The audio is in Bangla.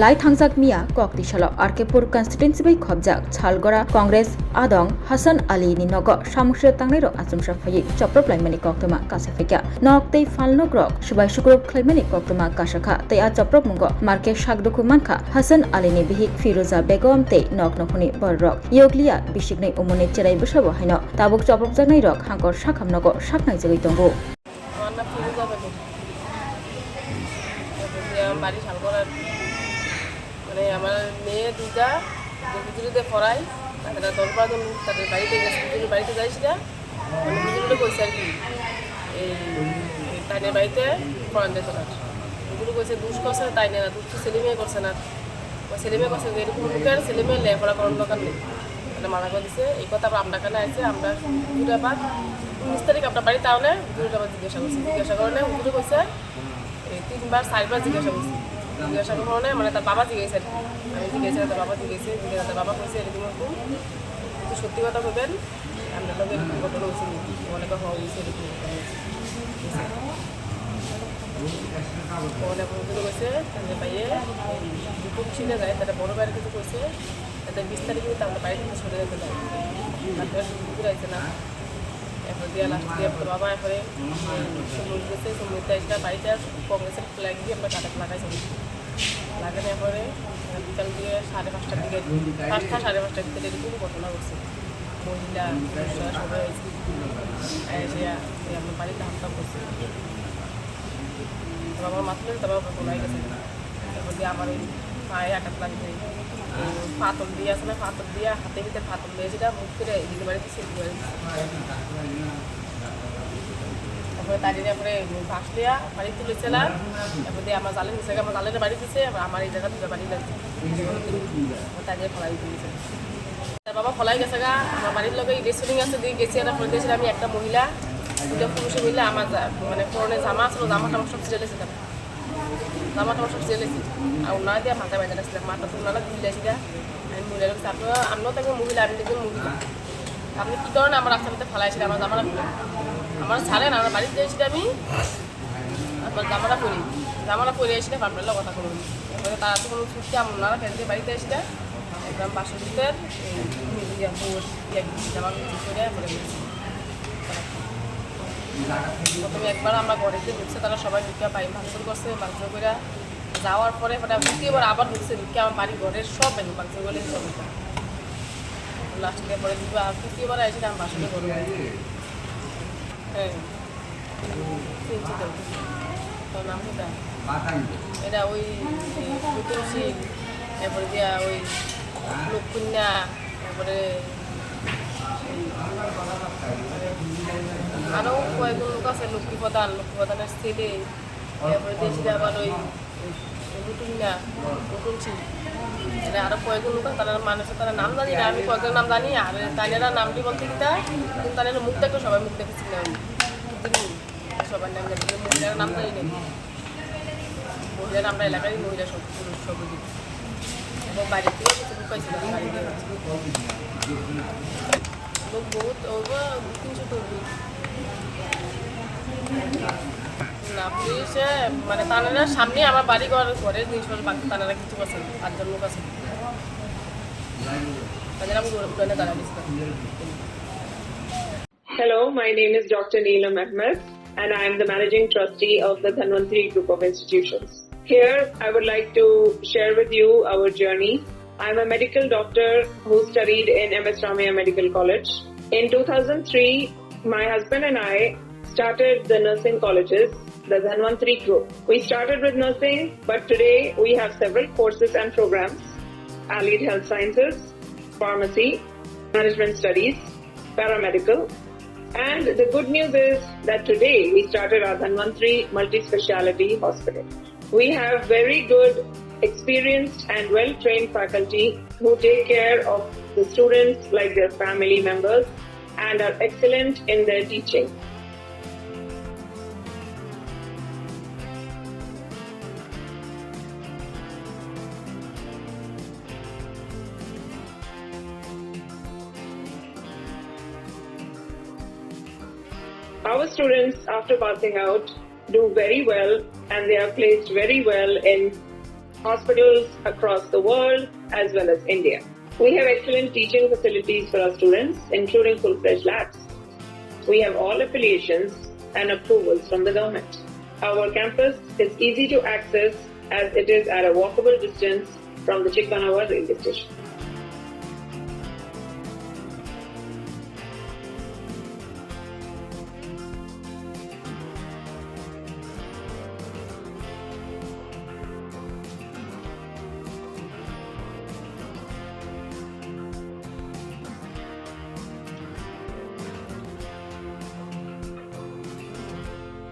লাই থাংজাক মিয়া ককটি সাল আরকেপুর কনস্টিটুয়েন্সি bai খবজাক ছালগড়া কংগ্রেস আদং Hasan Ali ni nogo samungsre tangnai rok achumsa phai Chopropkha koktoma kasafika nok tei falnok rok subai sukrop Khlainaini koktoma kasakha tei a Chopropmungo marke sakduku mankha Hasan Ali ni Bihik Firoza Begum tei nok nokhoni borrok yoglia bisiknai umoni Cherai Bwsano haino tabuk Chopropkha rok hangkor sakhamnogo saknai jagoi tongo বাড়ি সালগড়ার মানে আমার মেয়ে দুইটা বিজুলিতে পড়াই তারা দরবার তাদের বাড়িতে গেছে বিজুলির বাড়িতে যাইছি না মানে বিজুলিটা কইছে আর কি এই তাইনের বাড়িতে পড়ান যেত না বিজুলি কইছে দুষ করছে তাই না দুষ তো ছেলে মেয়ে করছে না ছেলে মেয়ে করছে এরকম মুখের ছেলে মেয়ে লেখাপড়া করার দরকার নেই মানে মানা করে দিচ্ছে এই কথা আপনার কানে আছে আমরা দুটা বাদ 19 তারিখ আপনার বাড়ি তাহলে দুটা বাদ জিজ্ঞাসা করলে হুজুরে কইছে এই 3বার 4বার জিজ্ঞাসা করলে মানে তার বাবা জিজ্ঞেসে আমি জিজ্ঞেসে তার বাবা জিজ্ঞেসে তার বাবা কইছে এরকম এরকম কিন্তু সত্যি কথা বলবেন আমরা লোক এরকম ঘটনা হয়েছে অনেক হওয়া হয়েছে এরকম অনেক হুজুরে কইছে তাদের বাইরে দুটো ছিনে যায় তাদের বড় বাইরে কিছু কইছে তাদের 20 তারিখে তাদের বাড়ি থেকে সরে যেতে যায় তারপরে হুজুরে আইছে না এরপর দিয়া লাস্ট দিয়ে বাবা এরপরে সমুদ্র গেছে সমুদ্রে একটা বাড়িতে কংগ্রেসের ফ্ল্যাগ দিয়ে আমরা কাটা লাগাইছি লাগানোর পরে বিকাল দিয়ে 5:30টার দিকে 5টা 5:30টার দিকে এরকম ঘটনা ঘটছে মহিলা পুরুষরা সবাই এসে আমার বাড়িতে হামলা করছে আমার মাথায় তারপর বলাই গেছে তারপর দিয়ে আমার ওই পায়ে আঘাত লাগছে ফাতল দিয়ে আছে না ফাতল দিয়ে হাতে ভিতরে ফাতল দিয়ে সেটা মুখ করে এদিকে বাড়িতে সেদিকে বাড়িতে তারপরে তাড়িয়ে তারপরে বাস দেওয়া বাড়ি তুলেছিলাম তারপর দিয়ে আমার জালের নিচে আমার জালের বাড়ি দিচ্ছে আমার এই জায়গা দুটো বাড়ি লাগছে তাড়িয়ে ফলাই তুলেছে তার বাবা ফলাই গেছে গা আমার বাড়ির লোক রেস্টুরেন্ট আছে দিয়ে গেছি তারপরে দিয়েছিলাম আমি একটা মহিলা দুটো পুরুষে মিলে আমার মানে পুরনো জামা আসলো জামাটা আমার সব ছেড়েছে তারা জামাটা আমার সব ছেড়েছি আর ওনারা দিয়ে মাথা বেঁধে রাখছিলাম মাথা তো ওনারা দিলে সেটা আমি মহিলা রাখছি আপনারা আমিও তাকে মহিলা আমি দেখবেন মহিলা আপনি কী কারণে আমার রাস্তার মধ্যে ফেলাইছিলেন আমার জামাটা খুলে আমার ছাড়েন আমার বাড়িতে দিয়েছি আমি আপনার জামাটা পরে এসে আপনার কথা করুন এবারে তারা তো কোনো ছুটতে আমার ওনারা ফেলতে বাড়িতে এসে একদম বাসের ভিতরে জামা করে প্রথমে একবার আমরা ঘরেতে ঢুকছে তারা সবাই ঢুকে পাই ভাঙচুর করছে ভাঙচুর করে যাওয়ার পরে দ্বিতীয়বার আবার ঢুকছে ঢুকে আমার বাড়ি ঘরের সব ভাঙচুর করে সব লাস্টে পরে তৃতীয়বার এসে আমি বাসনে ঘর হ্যাঁ তোর নাম কোথায় এটা ওই নতুনশীল এরপরে দিয়া ওই লোককন্যা এরপরে আরও কয়েকজন লোক আছে লক্ষ্মীপ্রধানের ছেলে এরপরে দেশে আবার ওই নতুনশীল মানে আরও কয়েকজন লোক তারা মানুষের তারা নাম জানি না আমি কয়েকজন নাম জানি আর তানেরা নামটি বলতে কিনা কিন্তু তাদের মুখ দেখলে সবাই মুখ দেখেছি না সবার নাম জানি মহিলার নাম জানি না মহিলার আমরা এলাকারই মহিলা সব পুরুষ সব এবং বাইরে থেকেও কিছু লোক পাইছিল বাড়িতে লোক বহুত ওভার 300 তৈরি না পুলিশে মানে তানারা সামনে আমার বাড়ি ঘরের জিনিসপত্র বাকি তানারা কিছু আছে 5 জন লোক আছে তাদের আমি উড়ানে দাঁড়া দিচ্ছিলাম Hello, my name is Dr. Neelam Ahmed and I am the Managing Trustee of the Dhanvantri Group of Institutions. Here, I would like to share with you our journey. I am a medical doctor who studied in MS Ramaiah Medical College. In 2003, my husband and I started the nursing colleges, the Dhanvantri Group. We started with nursing, but today we have several courses and programs: allied health sciences, pharmacy, management studies, paramedical. And the good news is that today we started our Dhanvantri multi-speciality hospital. We have very good, experienced and well-trained faculty who take care of the students like their family members and are excellent in their teaching. Our students, after passing out, do very well and they are placed very well in hospitals across the world as well as India. We have excellent teaching facilities for our students, including full-fledged labs. We have all affiliations and approvals from the government. Our campus is easy to access as it is at a walkable distance from the Chikkanawar railway station.